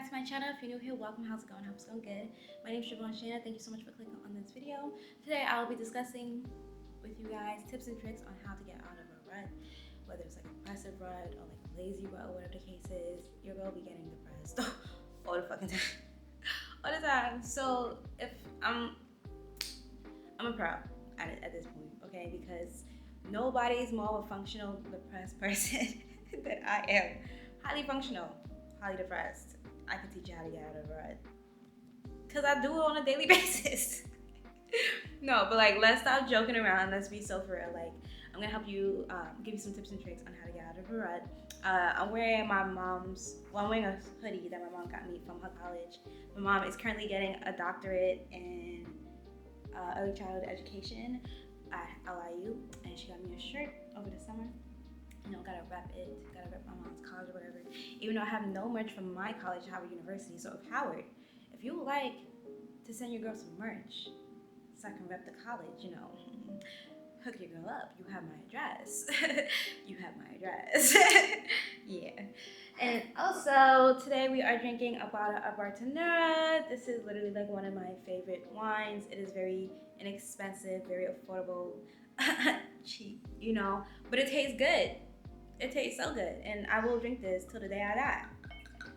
back to my channel. If you're new here, welcome. How's it going? I hope it's going good. My name is charvaun Shana. Thank you so much for clicking on this video. Today I will be discussing with you guys tips and tricks on how to get out of a rut, whether it's like a depressive rut or like a lazy rut or whatever the case is. Your girl be getting depressed all the fucking time. All the time. So if I'm a pro at this point, okay? Because nobody is more of a functional depressed person than I am. Highly functional, highly depressed. I can teach you how to get out of a rut. Cause I do it on a daily basis. No, but like, let's stop joking around. Let's be so for real. Like, I'm gonna help you, give you some tips and tricks on how to get out of a rut. I'm wearing I'm wearing a hoodie that my mom got me from her college. My mom is currently getting a doctorate in early childhood education at LIU, and she got me a shirt over the summer. You know, gotta rep my mom's college or whatever. Even though I have no merch from my college, Howard University. So if you would like to send your girl some merch so I can rep the college, you know, hook your girl up. You have my address. You have my address. Yeah. And also, today we are drinking a bottle of Bartenura. This is literally like one of my favorite wines. It is very inexpensive, very affordable, cheap, you know, but it tastes good. It tastes so good, and I will drink this till the day I die.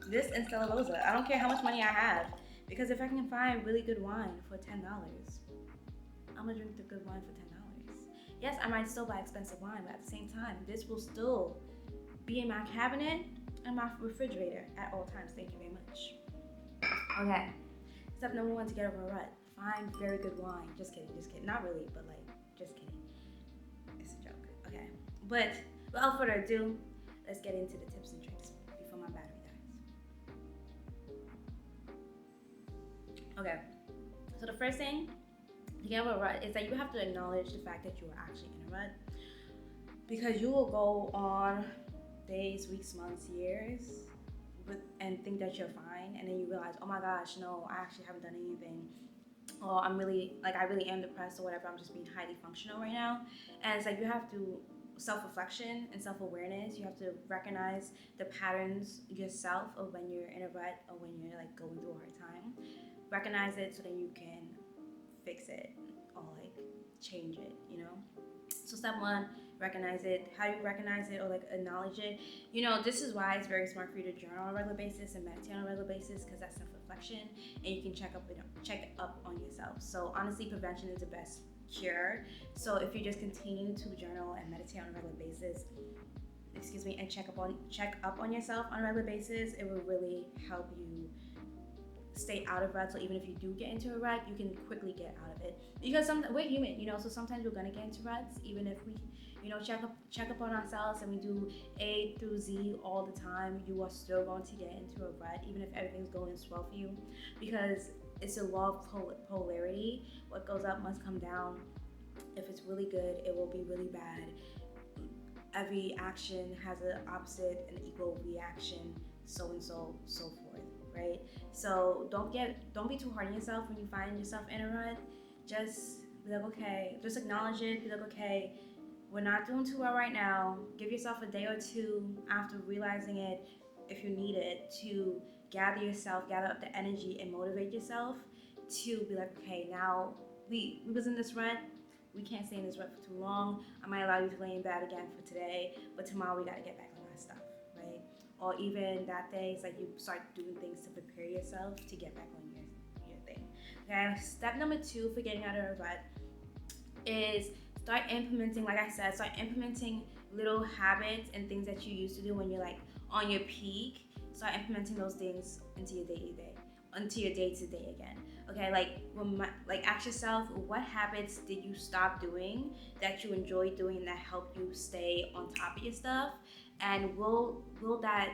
This and Stella Rosa. I don't care how much money I have, because if I can find really good wine for $10, I'm gonna drink the good wine for $10. Yes, I might still buy expensive wine, but at the same time, this will still be in my cabinet and my refrigerator at all times. Thank you very much. Okay, step number 1 to get over a rut. Find very good wine. Just kidding. Not really, but like, just kidding. It's a joke. Okay, but without further ado, let's get into the tips and tricks before my battery dies. Okay, so the first thing to get over a rut is that you have to acknowledge the fact that you are actually in a rut, because you will go on days, weeks, months, years and think that you're fine, and then you realize, oh my gosh, no, I actually haven't done anything. Or I really am depressed or whatever. I'm just being highly functional right now. And it's like you have to self-reflection and self-awareness. You have to recognize the patterns yourself of when you're in a rut or when you're like going through a hard time. Recognize it so that you can fix it or like change it, you know? So step 1, recognize it. How you recognize it or like acknowledge it? You know, this is why it's very smart for you to journal on a regular basis and meditate on a regular basis, because that's self-reflection and you can check up on yourself. So honestly, prevention is the best cure. So if you just continue to journal and meditate on a regular basis, and check up on yourself on a regular basis, it will really help you stay out of ruts. So even if you do get into a rut, you can quickly get out of it, because we're human, you know, so sometimes we're gonna get into ruts. Even if we, you know, check up on ourselves and we do A through Z all the time, you are still going to get into a rut, even if everything's going swell for you, because it's a law of polarity. What goes up must come down. If it's really good, it will be really bad. Every action has an opposite and equal reaction, so forth, right? So don't be too hard on yourself when you find yourself in a rut. Just be like, okay, just acknowledge it. Be like, okay, we're not doing too well right now. Give yourself a day or two after realizing it, if you need it, to gather up the energy and motivate yourself to be like, okay, now we was in this rut. We can't stay in this rut for too long. I might allow you to lay in bed again for today, but tomorrow we gotta get back on our stuff, right? Or even that day, it's like you start doing things to prepare yourself to get back on your thing. Okay, step number 2 for getting out of a rut is start implementing little habits and things that you used to do when you're like on your peak. Start implementing those things into your day-to-day again. Okay, ask yourself, what habits did you stop doing that you enjoy doing that help you stay on top of your stuff? And will that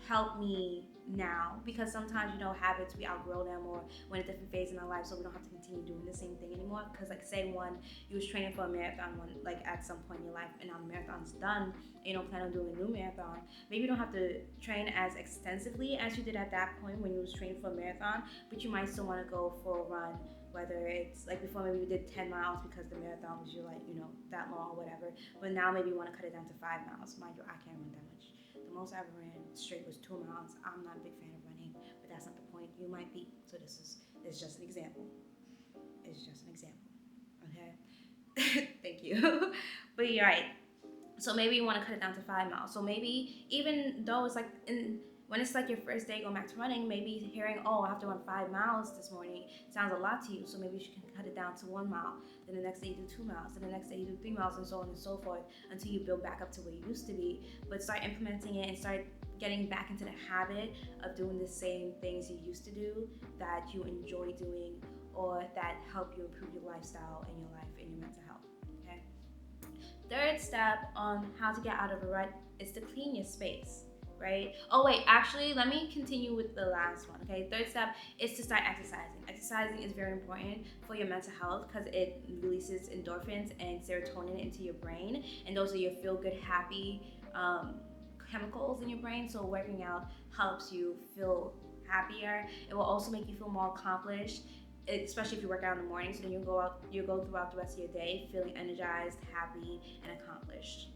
help me now? Because sometimes, you know, habits, we outgrow them or we're in a different phase in our life, so we don't have to continue doing the same thing anymore. Because like, say you was training for a marathon at some point in your life, and now the marathon's done, and you don't plan on doing a new marathon. Maybe you don't have to train as extensively as you did at that point when you was training for a marathon, but you might still want to go for a run. Whether it's like before, maybe you did 10 miles because the marathon was that long or whatever, but now maybe you want to cut it down to 5 miles. Mind you, I can't run that much. The most I ever ran straight was 2 miles. I'm not a big fan of running, but that's not the point. You might be. So this is just an example. It's just an example. Okay. Thank you. But you're right. So maybe you want to cut it down to 5 miles. So maybe even though it's like when it's like your first day going back to running, maybe hearing, oh, I have to run 5 miles this morning sounds a lot to you. So maybe you can cut it down to 1 mile. Then the next day you do 2 miles. Then the next day you do 3 miles, and so on and so forth until you build back up to where you used to be. But start implementing it and start getting back into the habit of doing the same things you used to do that you enjoy doing or that help you improve your lifestyle and your life and your mental health. Okay. Third step on how to get out of a rut is to clean your space. Right? Oh wait, actually, let me continue with the last one, okay? Third step is to start exercising. Exercising is very important for your mental health because it releases endorphins and serotonin into your brain, and those are your feel-good, happy chemicals in your brain. So working out helps you feel happier. It will also make you feel more accomplished, especially if you work out in the morning. So then you go throughout the rest of your day feeling energized, happy, and accomplished.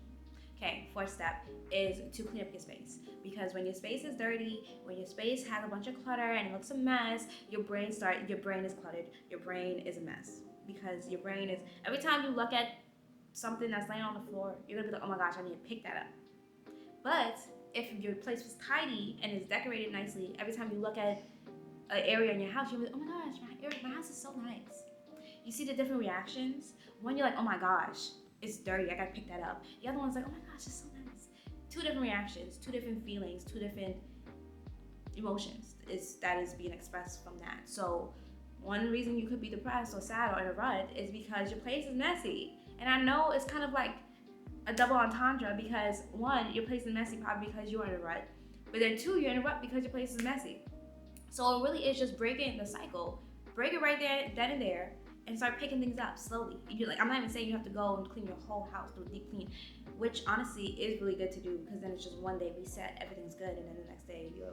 Okay, fourth step is to clean up your space, because when your space is dirty, when your space has a bunch of clutter and it looks a mess, your brain is cluttered, your brain is a mess, because your brain is, every time you look at something that's laying on the floor, you're gonna be like, oh my gosh, I need to pick that up. But if your place was tidy and is decorated nicely, every time you look at an area in your house, you'll be like, oh my gosh, my house is so nice. You see the different reactions. One, you're like, oh my gosh, it's dirty, I gotta pick that up. The other one's like, oh my gosh, it's so nice. Two different reactions, two different feelings, two different emotions that is being expressed from that. So one reason you could be depressed or sad or in a rut is because your place is messy. And I know it's kind of like a double entendre, because one, your place is messy probably because you're in a rut, but then two, you're in a rut because your place is messy. So it really is just breaking the cycle. Break it right there, then and there, and start picking things up slowly. You're like, I'm not even saying you have to go and clean your whole house, do a deep clean, which honestly is really good to do, because then it's just one day reset, everything's good, and then the next day you're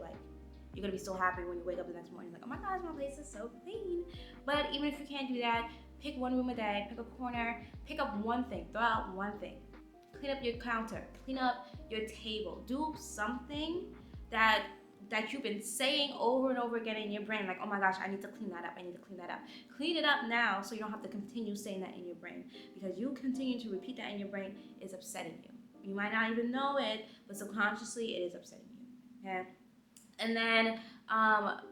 gonna be so happy when you wake up the next morning, like, oh my gosh, my place is so clean. But even if you can't do that, pick one room a day, pick a corner, pick up one thing, throw out one thing. Clean up your counter, clean up your table, do something that you've been saying over and over again in your brain, like, oh my gosh, I need to clean that up, I need to clean that up. Clean it up now so you don't have to continue saying that in your brain, because you continue to repeat that in your brain is upsetting you. You might not even know it, but subconsciously it is upsetting you, okay? And then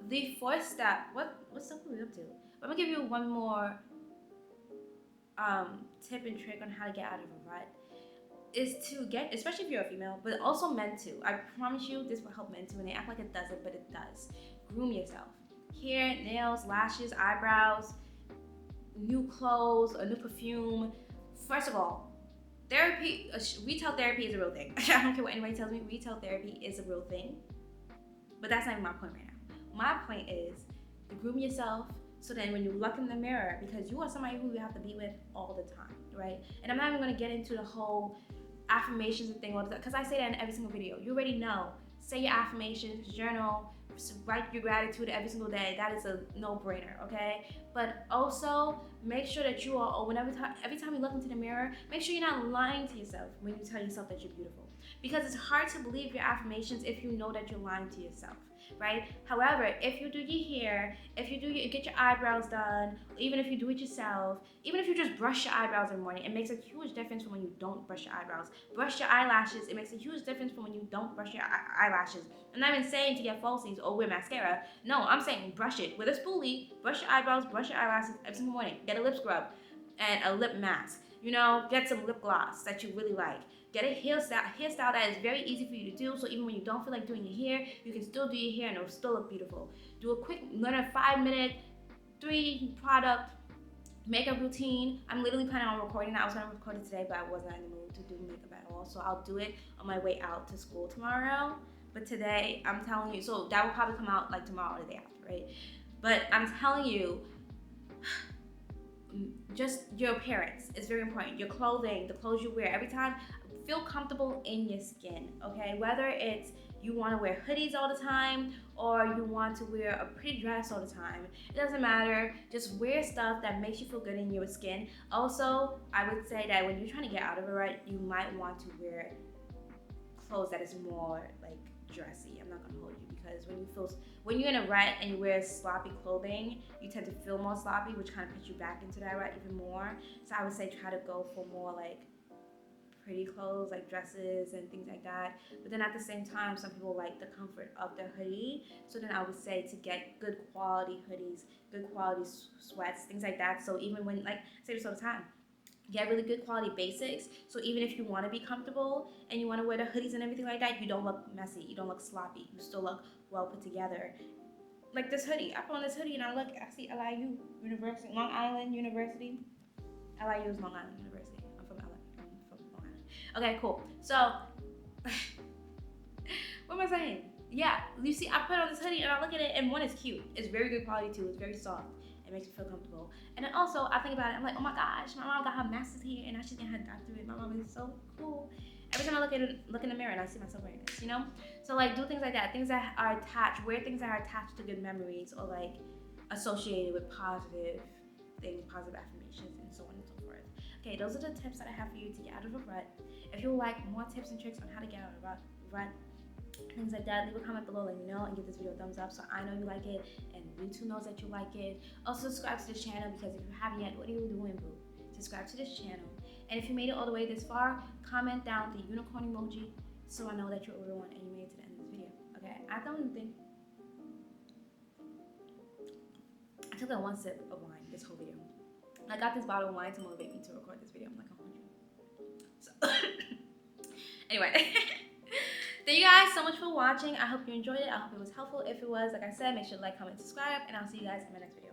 the fourth step, what stuff are we up to? I'm gonna give you one more tip and trick on how to get out of a rut. Is to get, especially if you're a female, but also men too. I promise you this will help men too, and they act like it doesn't, but it does. Groom yourself. Hair, nails, lashes, eyebrows, new clothes, a new perfume. First of all, retail therapy is a real thing. I don't care what anybody tells me, retail therapy is a real thing. But that's not even my point right now. My point is to groom yourself, so then when you look in the mirror, because you are somebody who you have to be with all the time, right? And I'm not even gonna get into the whole affirmations and thing all the time, because I say that in every single video. You already know. Say your affirmations, journal, write your gratitude every single day. That is a no-brainer, okay? But also make sure that you are, every time you look into the mirror, make sure you're not lying to yourself when you tell yourself that you're beautiful. Because it's hard to believe your affirmations if you know that you're lying to yourself, right? However, if you do your hair, if you get your eyebrows done, even if you do it yourself, even if you just brush your eyebrows in the morning, it makes a huge difference from when you don't brush your eyebrows. Brush your eyelashes, it makes a huge difference from when you don't brush your eyelashes. I'm not even saying to get falsies or wear mascara. No, I'm saying brush it with a spoolie, brush your eyebrows, brush your eyelashes every single morning. Get a lip scrub and a lip mask. Get some lip gloss that you really like. Get a hairstyle that is very easy for you to do, so even when you don't feel like doing your hair, you can still do your hair and it'll still look beautiful. Do a quick, learn a 5-minute, 3-product makeup routine. I'm literally planning on recording that. I was gonna record it today, but I wasn't in the mood to do makeup at all, so I'll do it on my way out to school tomorrow. But today, I'm telling you, so that will probably come out like tomorrow or the day after, right? But I'm telling you, just your appearance is very important. Your clothing, the clothes you wear, every time, feel comfortable in your skin, okay? Whether it's you want to wear hoodies all the time or you want to wear a pretty dress all the time, it doesn't matter. Just wear stuff that makes you feel good in your skin. Also, I would say that when you're trying to get out of a rut, you might want to wear clothes that is more like dressy. I'm not gonna hold you, because when you're in a rut and you wear sloppy clothing, you tend to feel more sloppy, which kind of puts you back into that rut even more. So I would say try to go for more like pretty clothes, like dresses and things like that. But then at the same time, some people like the comfort of their hoodie. So then I would say to get good quality hoodies, good quality sweats, things like that. So even when, like, I say this all the time, get really good quality basics. So even if you want to be comfortable and you want to wear the hoodies and everything like that, you don't look messy, you don't look sloppy, you still look well put together. Like this hoodie, I put on this hoodie and I see LIU University, Long Island University. LIU is Long Island University. I'm from Long Island. Okay, cool. So, what am I saying? Yeah, you see, I put on this hoodie and I look at it, and one is cute. It's very good quality too. It's very soft. It makes me feel comfortable. And then also, I think about it, I'm like, oh my gosh, my mom got her master's here and now she's getting her doctorate. My mom is so cool. Every time I look in the mirror and I see myself wearing this, you know? So like, do things like that. Things that are attached, wear things that are attached to good memories, or like associated with positive things, positive affirmations, and so on and so forth. Okay, those are the tips that I have for you to get out of a rut. If you would like more tips and tricks on how to get out of a rut, things like that, leave a comment below, let me know, and give this video a thumbs up so I know you like it and YouTube knows that you like it. Also subscribe to this channel, because if you haven't yet, what are you doing, boo? Subscribe to this channel. And if you made it all the way this far, comment down the unicorn emoji so I know that you're over one and you made it to the end of this video. Okay, I don't even think I took that one sip of wine this whole video. I got this bottle of wine to motivate me to record this video. I'm like 100. So anyway. Thank you guys so much for watching. I hope you enjoyed it. I hope it was helpful. If it was, like I said, make sure to like, comment, subscribe, and I'll see you guys in my next video.